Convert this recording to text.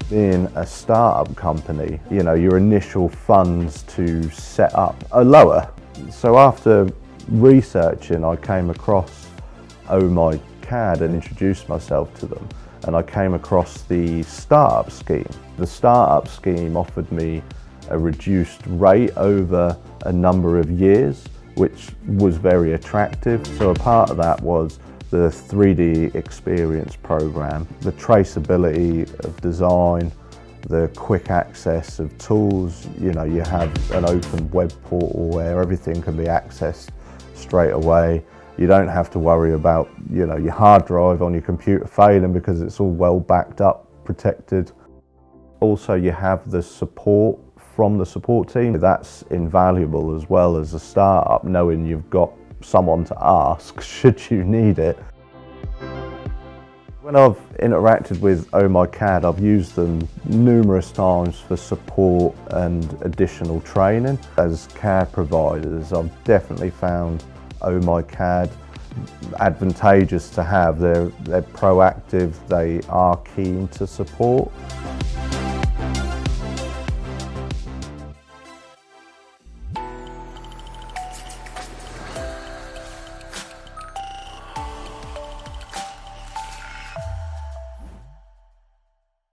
Being a startup company, your initial funds to set up are lower. So after researching, I came across OHMYCAD and introduced myself to them, and I came across the startup scheme. The startup scheme offered me a reduced rate over a number of years, which was very attractive. So a part of that was the 3D experience program, the traceability of design, the quick access of tools. You have an open web portal where everything can be accessed straight away. You don't have to worry about your hard drive on your computer failing because it's all well backed up, protected. Also, you have the support from the support team. That's invaluable as well as a startup, knowing you've got someone to ask should you need it. When I've interacted with OHMYCAD, I've used them numerous times for support and additional training. As CAD providers, I've definitely found OHMYCAD advantageous to have. They're proactive, they are keen to support.